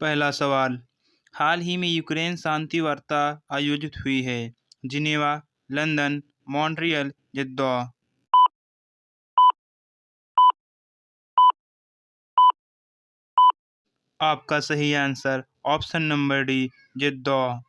पहला सवाल, हाल ही में यूक्रेन शांति वार्ता आयोजित हुई है। जिनेवा, लंदन, मॉन्ट्रियल, जेद्दा। आपका सही आंसर ऑप्शन नंबर डी, जेद्दा।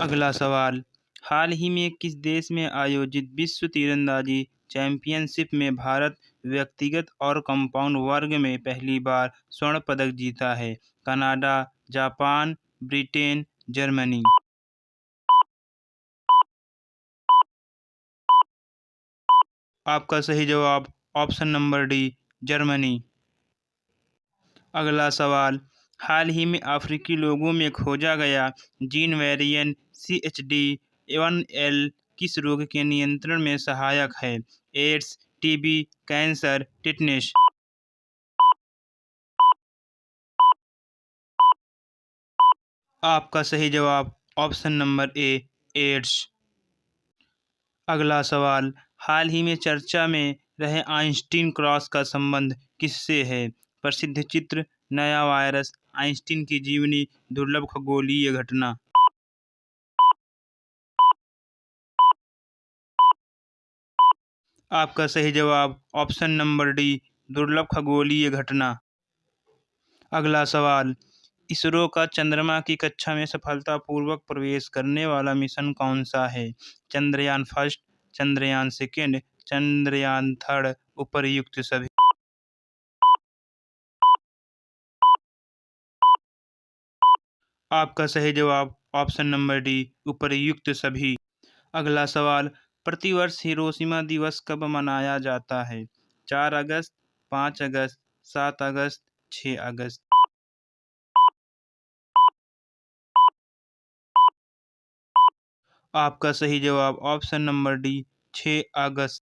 अगला सवाल, हाल ही में किस देश में आयोजित विश्व तीरंदाजी चैंपियनशिप में भारत व्यक्तिगत और कंपाउंड वर्ग में पहली बार स्वर्ण पदक जीता है? Canada, Japan, Britain, Germany. आपका सही जवाब ऑप्शन नंबर डी, जर्मनी। अगला सवाल, हाल ही में अफ्रीकी लोगों में खोजा गया जीन वेरिएंट CHD1L किस रोग के नियंत्रण में सहायक है? AIDS, TB, cancer, tetanus. आपका सही जवाब ऑप्शन नंबर ए, एड्स। अगला सवाल, हाल ही में चर्चा में रहे आइंस्टीन क्रॉस का संबंध किससे है? प्रसिद्ध चित्र, नया वायरस, आइंस्टीन की जीवनी, दुर्लभ खगोलीय घटना। आपका सही जवाब ऑप्शन नंबर डी, दुर्लभ खगोलीय घटना। अगला सवाल, इसरो का चंद्रमा की कक्षा में सफलतापूर्वक प्रवेश करने वाला मिशन कौन सा है? Chandrayaan first, Chandrayaan second, Chandrayaan third, उपर्युक्त सभी। आपका सही जवाब ऑप्शन नंबर डी, उपर्युक्त सभी। अगला सवाल, प्रतिवर्ष हिरोशिमा दिवस कब मनाया जाता है? 4 अगस्त, 5 अगस्त, 7 अगस्त, 6 अगस्त। आपका सही जवाब ऑप्शन नंबर डी, 6 अगस्त।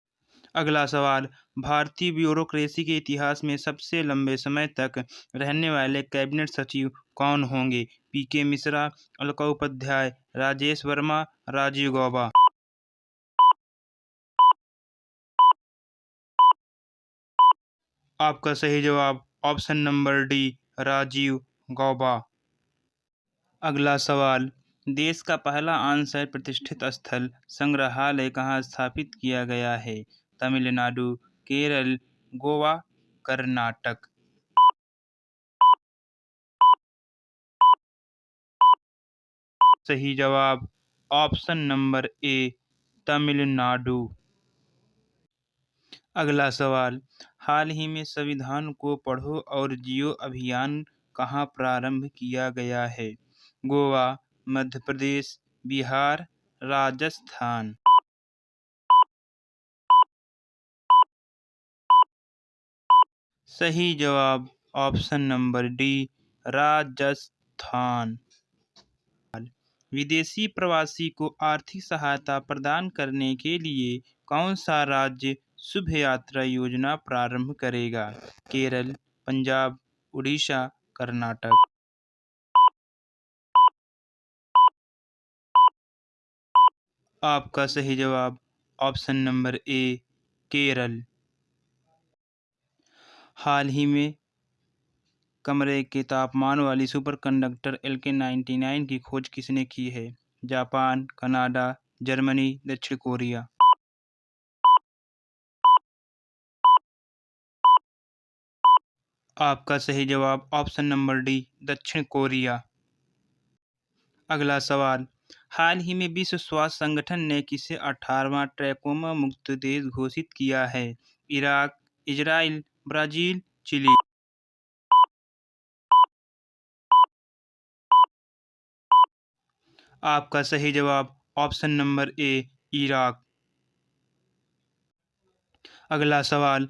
अगला सवाल, भारतीय ब्यूरोक्रेसी के इतिहास में सबसे लंबे समय तक रहने वाले कैबिनेट सचिव कौन होंगे? PK मिश्रा, अलका उपाध्याय, राजेश वर्मा, राजीव गौबा। आपका सही जवाब option number D, Rajiv Gauba. अगला सवाल, देश का पहला ऑन-साइट प्रतिष्ठित स्थल संग्रहालय कहाँ स्थापित किया गया है? तमिलनाडु, केरल, गोवा, कर्नाटक। सही जवाब ऑप्शन नंबर ए, तमिलनाडु। अगला सवाल, हाल ही में संविधान को पढ़ो और जियो अभियान कहाँ प्रारंभ किया गया है? गोवा, मध्य प्रदेश, बिहार, राजस्थान। सही जवाब ऑप्शन नंबर डी, राजस्थान। विदेशी प्रवासी को आर्थिक सहायता प्रदान करने के लिए कौन सा राज्य शुभ यात्रा योजना प्रारंभ करेगा? केरल, पंजाब, उड़ीसा, कर्नाटक। आपका सही जवाब ऑप्शन नंबर ए, केरल। हाल ही में कमरे के तापमान वाली सुपरकंडक्टर LK99 की खोज किसने की है? जापान, कनाडा, जर्मनी, दक्षिण कोरिया। आपका सही जवाब ऑप्शन नंबर डी, दक्षिण कोरिया। अगला सवाल, हाल ही में विश्व स्वास्थ्य संगठन ने किसे 18वां ट्रैकोमा मुक्त देश घोषित किया है? Iraq, Israel, Brazil, Chile. आपका सही जवाब ऑप्शन नंबर ए, इराक। अगला सवाल,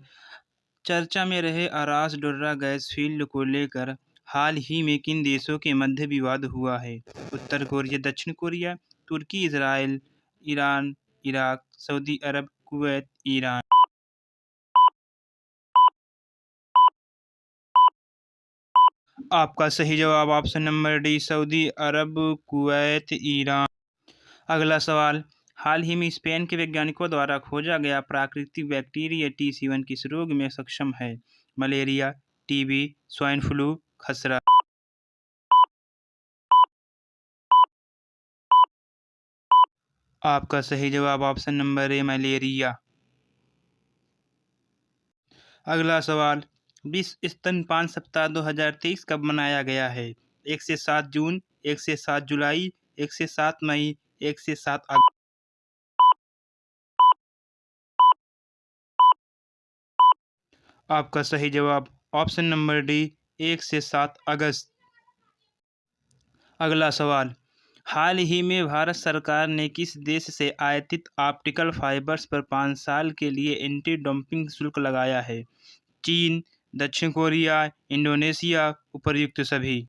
चर्चा में रहे अरास डोर्रा गैस फील्ड को लेकर हाल ही में किन देशों के मध्य विवाद हुआ है? उत्तर कोरिया, दक्षिण कोरिया, तुर्की, इजराइल, ईरान, इराक, सऊदी अरब, कुवैत, ईरान। आपका सही जवाब ऑप्शन नंबर डी, सऊदी अरब, कुवैत, ईरान। अगला सवाल, हाल ही में स्पेन के वैज्ञानिकों द्वारा खोजा गया प्राकृतिक बैक्टीरिया T7 किस रोग में सक्षम है? मलेरिया, टीबी, स्वाइन फ्लू, खसरा। आपका सही जवाब ऑप्शन नंबर ए मलेरिया। अगला सवाल, विश्व स्तनपान सप्ताह 2023 कब मनाया गया है? 1 से 7 जून, 1 से 7 जुलाई, 1 से 7 मई, 1 से 7 अगस्त। आपका सही जवाब ऑप्शन नंबर डी 1 से 7 अगस्त। अगला सवाल, हाल ही में भारत सरकार ने किस देश से आयातित ऑप्टिकल फाइबर्स पर 5 साल के लिए एंटी डंपिंग शुल्क लगाया है? चीन, दक्षिण कोरिया, इंडोनेशिया, उपर्युक्त सभी।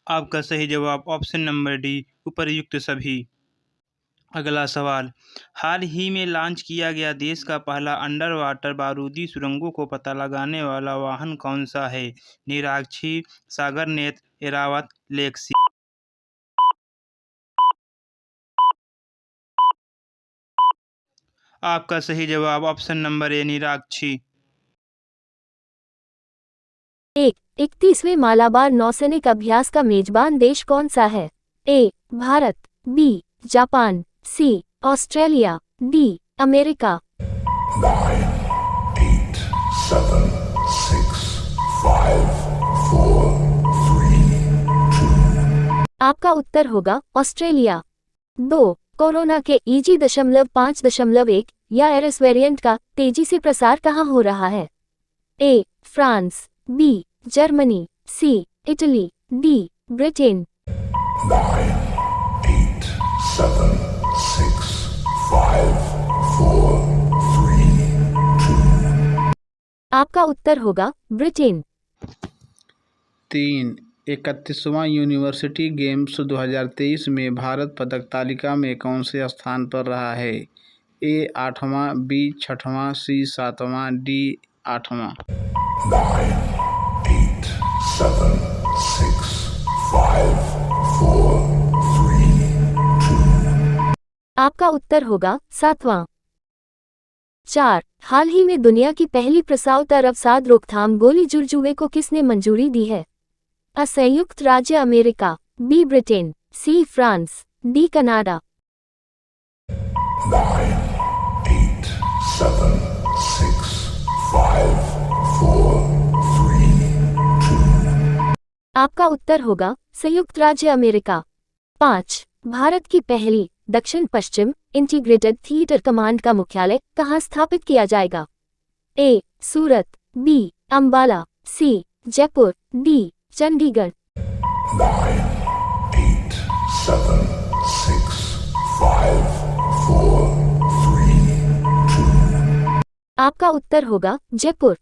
आपका सही जवाब ऑप्शन नंबर डी उपर्युक्त सभी। अगला सवाल, हाल ही में लॉन्च किया गया देश का पहला अंडर वाटर बारूदी सुरंगों को पता लगाने वाला वाहन कौन सा है? निराक्षी, सागरनेत, एरावत, लेक्सी। आपका सही जवाब ऑप्शन नंबर ए निराक्षी। 31वें मालाबार नौसैनिक अभ्यास का मेजबान देश कौन सा है? A. Bharat, B. Japan, C. Australia, D. America. 9, 8, 7, 6, 5, 4, 3, 2। आपका उत्तर होगा ऑस्ट्रेलिया। 2. कोरोना के EG.5.1 या एरस वेरिएंट का तेजी से प्रसार कहाँ हो रहा है? A. France, B. Germany, C. Italy, D. Britain. 9, 8, 7, 6, 5, 4, 3, 2। आपका उत्तर होगा ब्रिटेन। 3. 31वां यूनिवर्सिटी गेम्स 2023 में भारत पदक तालिका में कौन से स्थान पर रहा है? ए. 8वां, बी. 6वां, सी. 7वां, डी. 8वां। 9, 8, 7, 6, 5, 4, 3, 2। आपका उत्तर होगा 7वां। 4. हाल ही में दुनिया की पहली प्रसावतर अवसाद रोकथाम गोली जुर्जुवे को किसने मंजूरी दी है? अ. संयुक्त राज्य America, B. Britain, C. France, D. Canada. 9, 8, 7, 6, 5, 4, 3, 2। आपका उत्तर होगा संयुक्त राज्य अमेरिका। 5. भारत की पहली दक्षिण पश्चिम इंटीग्रेटेड थिएटर कमांड का मुख्यालय कहाँ स्थापित किया जाएगा? ए. सूरत, बी. अंबाला, सी. जयपुर, डी. चंडीगढ़। 9, 8, 7, 6, 5, 4, 3, 2। आपका उत्तर होगा जयपुर।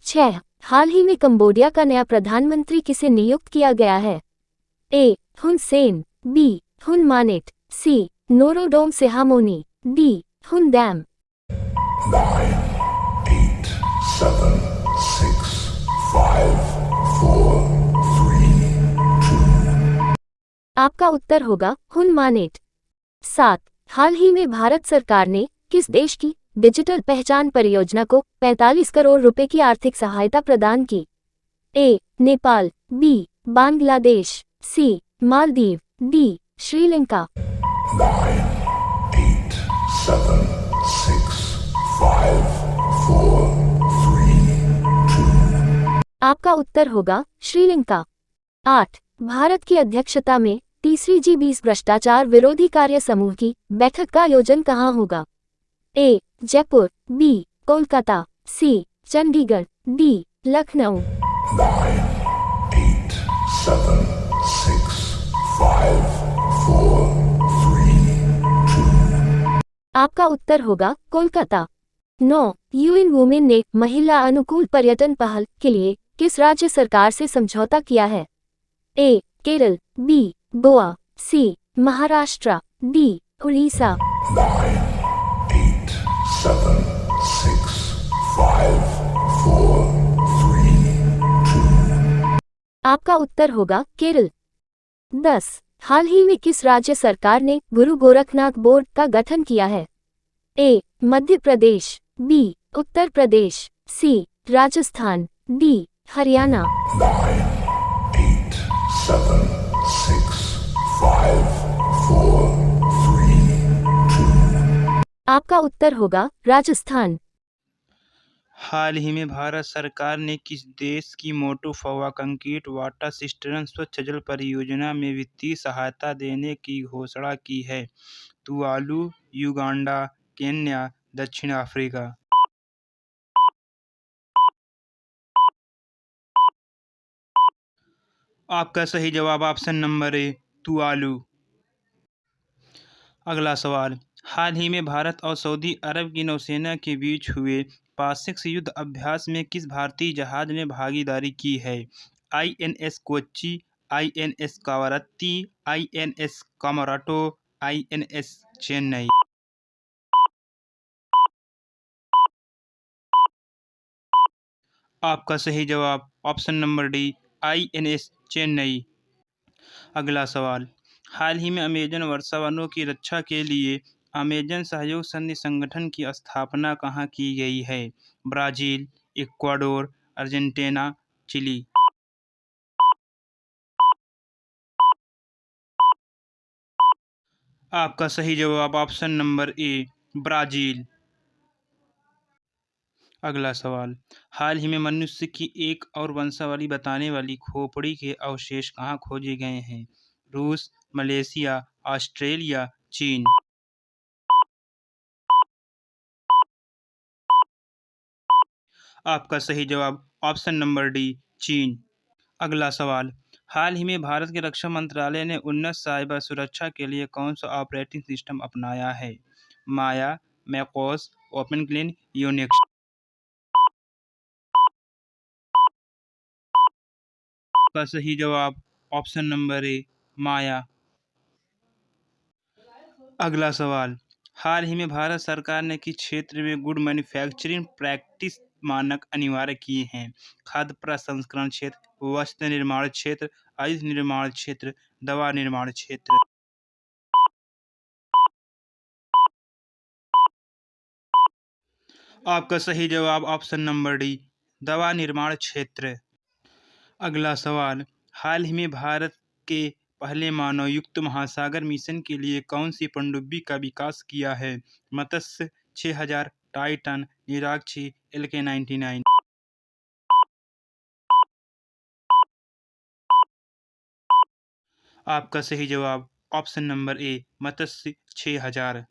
6. हाल ही में कंबोडिया का नया प्रधानमंत्री किसे नियुक्त किया गया है? A. Hun Sen, B. Hun Manet, C. Norodom Sihamoni, D. Hun दैम। 9, 8, 7, 6, 5, 4, 3, 2। आपका उत्तर होगा हुन मानेट। 7. हाल ही में भारत सरकार ने किस देश की डिजिटल पहचान परियोजना को 45 करोड़ रुपए की आर्थिक सहायता प्रदान की? ए. नेपाल, बी. बांग्लादेश, सी. मालदीव, डी. श्रीलंका। 9, 8, 7, 6, 5, 4, 3, 2। आपका उत्तर होगा श्रीलंका। 8. भारत की अध्यक्षता में तीसरी G20 भ्रष्टाचार विरोधी कार्य समूह की बैठक का आयोजन कहाँ होगा? ए. जयपुर, बी. कोलकाता, सी. चंडीगढ़, डी. लखनऊ। 9, 8, 7, 6, 5, 4, 3, 2। आपका उत्तर होगा कोलकाता। 9. यूएन वुमेन ने महिला अनुकूल पर्यटन पहल के लिए किस राज्य सरकार से समझौता किया है? ए. केरल, बी. गोवा, सी. महाराष्ट्र, डी. उड़ीसा। 9, 8, 7, 6, 5, 4, 3, 2। आपका उत्तर होगा केरल। 10. हाल ही में किस राज्य सरकार ने गुरु गोरखनाथ बोर्ड का गठन किया है? ए. मध्य प्रदेश, बी उत्तर प्रदेश, सी राजस्थान, डी हरियाणा। 9, 8, 7, 6, 5, 4, 3, 2, आपका उत्तर होगा राजस्थान। हाल ही में भारत सरकार ने किस देश की मोटू-फवा कंक्रीट वाटर सिस्टर्न स्वच्छ जल परियोजना में वित्तीय सहायता देने की घोषणा की है? तुवालू, युगांडा, केन्या, दक्षिण अफ्रीका। आपका सही जवाब ऑप्शन नंबर ए तुवालू। अगला सवाल, हाल ही में भारत और सऊदी अरब की नौसेना के बीच हुए पासिक युद्ध अभ्यास में किस भारतीय जहाज ने भागीदारी की है? INS Kochi, INS Kavaratti, INS कामोराटो, INS Chennai. आपका सही जवाब option number D INS Chennai. अगला सवाल, हाल ही में अमेजन वर्षावनों की रक्षा के लिए अमेजन सहयोग संधि संगठन की स्थापना कहाँ की गई है? Brazil, Ecuador, Argentina, Chile. आपका सही जवाब ऑप्शन नंबर ए ब्राज़ील। अगला सवाल, हाल ही में मनुष्य की एक और वंशावली बताने वाली खोपड़ी के अवशेष कहाँ खोजे गए हैं? रूस, मलेशिया, ऑस्ट्रेलिया, चीन। आपका सही जवाब ऑप्शन नंबर डी चीन। अगला सवाल, हाल ही में भारत के रक्षा मंत्रालय ने उन्नत साइबर सुरक्षा के लिए कौन सा ऑपरेटिंग सिस्टम अपनाया है? माया, मैकोस, ओपन क्लीन, यूनिक्स। का सही जवाब ऑप्शन नंबर ए माया। अगला सवाल, हाल ही में भारत सरकार ने किस क्षेत्र में गुड मैन्युफैक्चरिंग प्रैक्टिस मानक अनिवार्य किए हैं? खाद्य प्रसंस्करण क्षेत्र, वस्त्र निर्माण क्षेत्र, आयुध निर्माण क्षेत्र, दवा निर्माण क्षेत्र। आपका सही जवाब ऑप्शन नंबर डी दवा निर्माण क्षेत्र। अगला सवाल, हाल ही में भारत के पहले मानवयुक्त महासागर मिशन के लिए कौन सी पनडुब्बी का विकास किया है? मत्स्य 6000, टाइटन, निराक्षी, LK-99। आपका सही जवाब ऑप्शन नंबर ए मत्स्य 6000।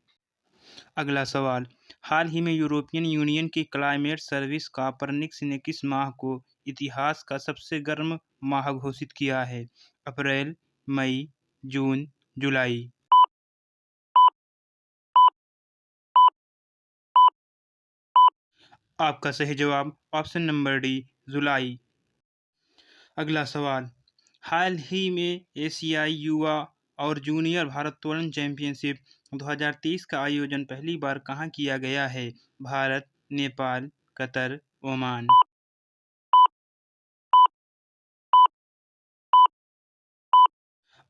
अगला सवाल, हाल ही में यूरोपियन यूनियन की क्लाइमेट सर्विस कापरनिक्स ने किस माह को इतिहास का सबसे गर्म माह घोषित किया है? अप्रैल, मई, जून, जुलाई। आपका सही जवाब ऑप्शन नंबर डी जुलाई। अगला सवाल, हाल ही में एशियाई युवा और जूनियर भारोत्तोलन चैंपियनशिप 2023 का आयोजन पहली बार कहाँ किया गया है? Bharat, Nepal, Qatar, Oman.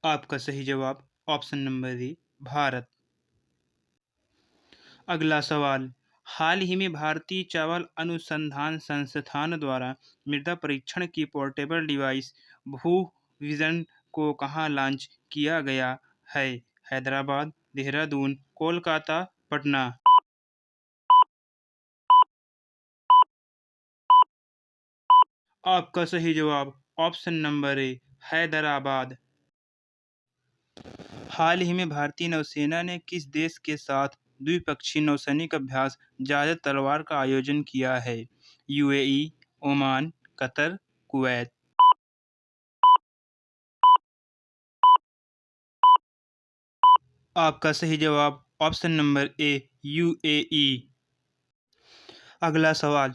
आपका सही जवाब ऑप्शन नंबर ए भारत। अगला सवाल, हाल ही में भारतीय चावल अनुसंधान संस्थान द्वारा मृदा परीक्षण की पोर्टेबल डिवाइस भू विजन को कहाँ लॉन्च किया गया है? हैदराबाद, देहरादून, कोलकाता, पटना। आपका सही जवाब ऑप्शन नंबर ए हैदराबाद। हाल ही में भारतीय नौसेना ने किस देश के साथ द्विपक्षीय नौसैनिक अभ्यास जायद तलवार का आयोजन किया है? UAE, Oman, Qatar, Kuwait. आपका सही जवाब ऑप्शन नंबर ए UAE। अगला सवाल,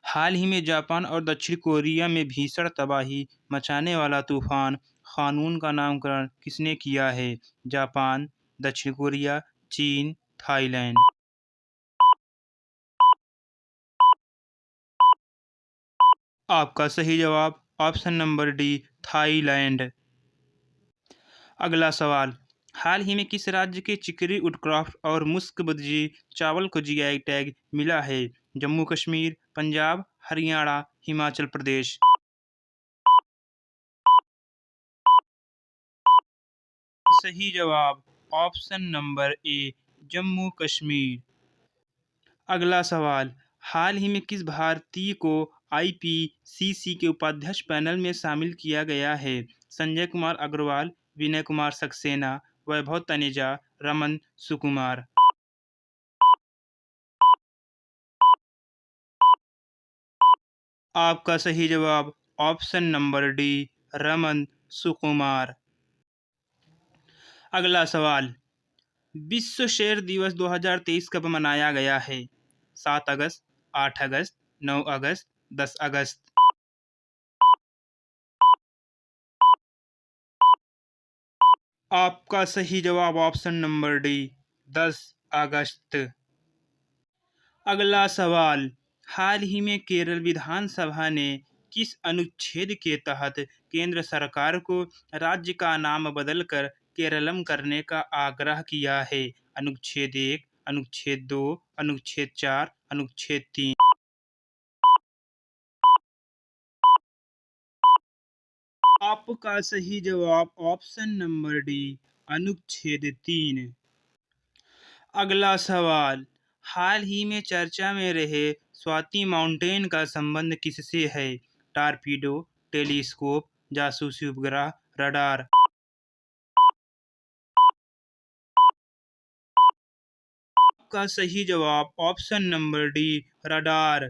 हाल ही में जापान और दक्षिण कोरिया में भीषण तबाही मचाने वाला तूफान खानून का नामकरण किसने किया है? जापान, दक्षिण कोरिया, चीन, थाईलैंड। आपका सही जवाब ऑप्शन नंबर डी थाईलैंड। अगला सवाल, हाल ही में किस राज्य के चिकरी वुडक्राफ्ट और मुस्क बदजी चावल को जीआई टैग मिला है? जम्मू कश्मीर, पंजाब, हरियाणा, हिमाचल प्रदेश। सही जवाब ऑप्शन नंबर ए, जम्मू कश्मीर। अगला सवाल, हाल ही में किस भारतीय को आईपीसीसी के उपाध्यक्ष पैनल में शामिल किया गया है? संजय कुमार अग्रवाल, विनय कुमार सक्सेना, वैभव तनेजा, रमन सुकुमार। आपका सही जवाब ऑप्शन नंबर डी, रमन सुकुमार। अगला सवाल, विश्व शेर दिवस 2023 कब मनाया गया है? 7 अगस्त, 8 अगस्त, 9 अगस्त, 10 अगस्त। आपका सही जवाब ऑप्शन नंबर डी, 10 अगस्त। अगला सवाल, हाल ही में केरल विधानसभा ने किस अनुच्छेद के तहत केंद्र सरकार को राज्य का नाम बदलकर केरलम करने का आग्रह किया है? अनुच्छेद 1, अनुच्छेद 2, अनुच्छेद 4, अनुच्छेद 3। आपका सही जवाब ऑप्शन नंबर डी, अनुच्छेद 3। अगला सवाल, हाल ही में चर्चा में रहे स्वाति माउंटेन का संबंध किससे है? टारपीडो, टेलीस्कोप, जासूसी उपग्रह, रडार। आपका सही जवाब ऑप्शन नंबर डी, रडार।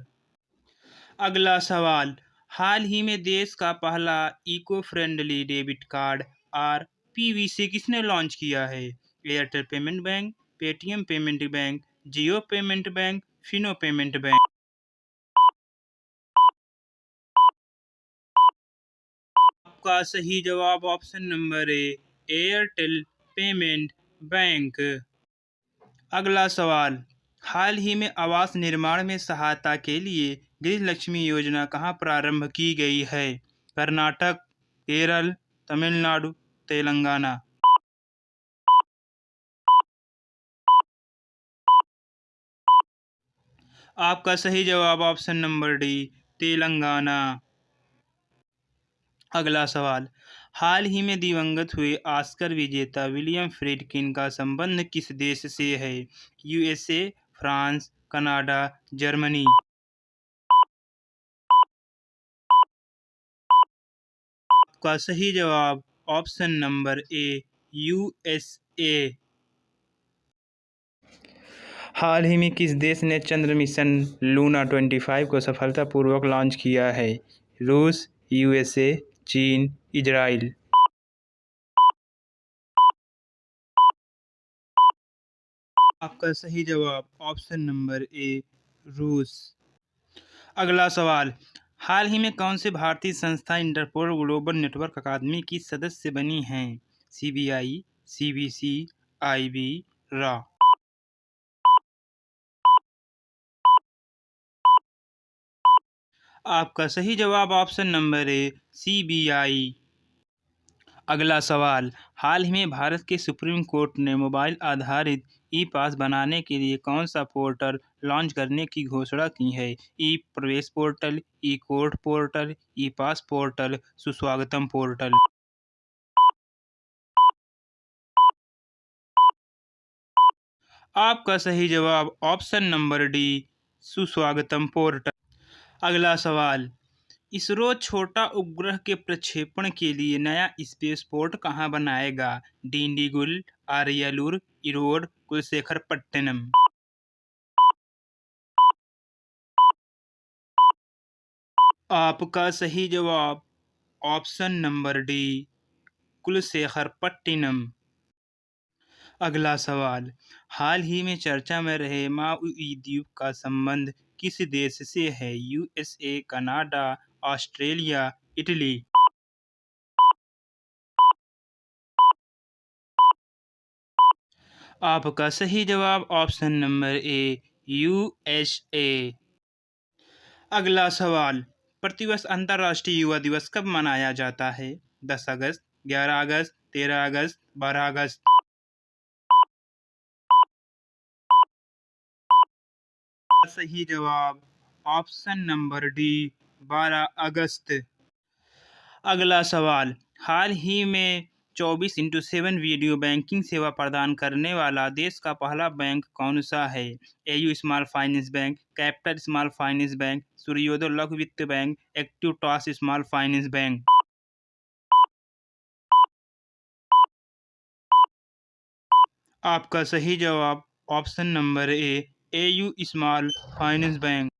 अगला सवाल, हाल ही में देश का पहला eco friendly debit card RPVC किसने लॉन्च किया है? Airtel payment bank, Paytm payment bank, Jio payment bank, Fino payment bank. आपका सही जवाब option number A, Airtel payment bank. अगला सवाल, हाल ही में आवास निर्माण में सहायता के लिए गृह लक्ष्मी योजना कहाँ प्रारंभ की गई है? कर्नाटक, केरल, तमिलनाडु, तेलंगाना। आपका सही जवाब ऑप्शन नंबर डी, तेलंगाना। अगला सवाल, हाल ही में दिवंगत हुए ऑस्कर विजेता विलियम फ्रेडकिन का संबंध किस देश से है? USA, France, Canada, Germany. आपका सही जवाब ऑप्शन नंबर ए, यूएसए। हाल ही में किस देश ने चंद्र मिशन लूना 25 को सफलतापूर्वक लॉन्च किया है? रूस, यूएसए, चीन, इजराइल। आपका सही जवाब ऑप्शन नंबर ए, रूस। अगला सवाल, हाल ही में कौन सी भारतीय संस्था इंटरपोल ग्लोबल नेटवर्क अकादमी की सदस्य बनी हैं? CBI, CBC, IB, raw. आपका सही जवाब ऑप्शन नंबर ए, सीबीआई। अगला सवाल, हाल ही में भारत के सुप्रीम कोर्ट ने मोबाइल आधारित ई पास बनाने के लिए कौन सा पोर्टल लॉन्च करने की घोषणा की है? ई प्रवेश पोर्टल, ई कोर्ट पोर्टल, ई पास पोर्टल, सुस्वागतम पोर्टल। आपका सही जवाब ऑप्शन नंबर डी, सुस्वागतम पोर्टल। अगला सवाल, इसरो छोटा उपग्रह के प्रक्षेपण के लिए नया स्पेसपोर्ट कहाँ बनाएगा? डिंडीगुल, आरियलूर, इरोड, कुलशेखरपट्टनम। आपका सही जवाब ऑप्शन नंबर डी, कुलशेखरपट्टनम। अगला सवाल, हाल ही में चर्चा में रहे माउई द्वीप का संबंध किस देश से है? USA, Canada, Australia, Italy. आपका सही जवाब ऑप्शन नंबर ए, यूएसए। अगला सवाल, प्रतिवर्ष अंतर्राष्ट्रीय युवा दिवस कब मनाया जाता है? 10 अगस्त, 11 अगस्त, 13 अगस्त, 12 अगस्त। सही जवाब ऑप्शन नंबर डी 12 अगस्त। अगला सवाल, हाल ही में 24x7 वीडियो बैंकिंग सेवा प्रदान करने वाला देश का पहला बैंक कौन सा है? AU small finance bank, capital small finance bank, सूर्योदय लघु वित्त bank, active small finance bank. आपका सही जवाब ऑप्शन नंबर ए एयू स्मॉल फाइनेंस बैंक।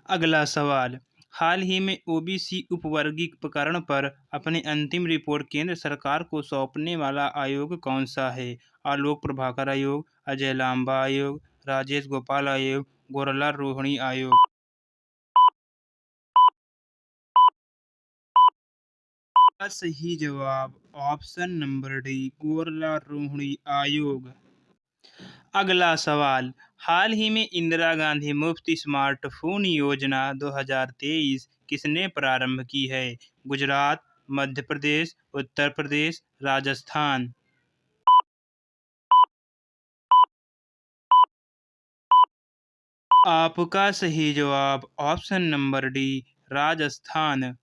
अगला सवाल, हाल ही में ओबीसी उपवर्गीकरण पर अपनी अंतिम रिपोर्ट केंद्र सरकार को सौंपने वाला आयोग कौन सा है? आलोक प्रभाकर आयोग, अजय लांबा आयोग, राजेश गोपाल आयोग, गौरलाल रोहिणी आयोग। का सही जवाब ऑप्शन नंबर डी गौरलाल रोहिणी आयोग। अगला सवाल, हाल ही में इंदिरा गांधी मुफ्त स्मार्टफोन योजना 2023 किसने प्रारंभ की है? गुजरात, मध्य प्रदेश, उत्तर प्रदेश, राजस्थान। आपका सही जवाब ऑप्शन नंबर डी राजस्थान।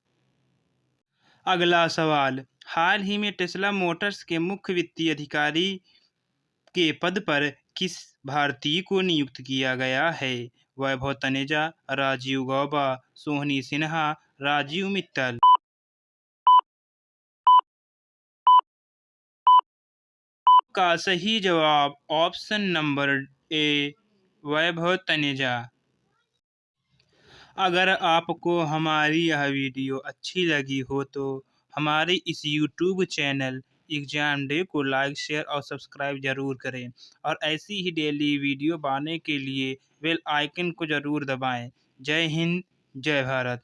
अगला सवाल, हाल ही में टेस्ला मोटर्स के मुख्य वित्तीय अधिकारी के पद पर किस भारतीय को नियुक्त किया गया है? वैभव तनेजा, राजीव गौबा, सोहनी सिन्हा, राजीव मित्तल। का सही जवाब ऑप्शन नंबर ए वैभव तनेजा। अगर आपको हमारी यह वीडियो अच्छी लगी हो तो हमारे इस YouTube चैनल एग्जाम डे को लाइक, शेयर और सब्सक्राइब ज़रूर करें और ऐसी ही डेली वीडियो पाने के लिए बेल आइकन को ज़रूर दबाएं। जय हिंद, जय भारत।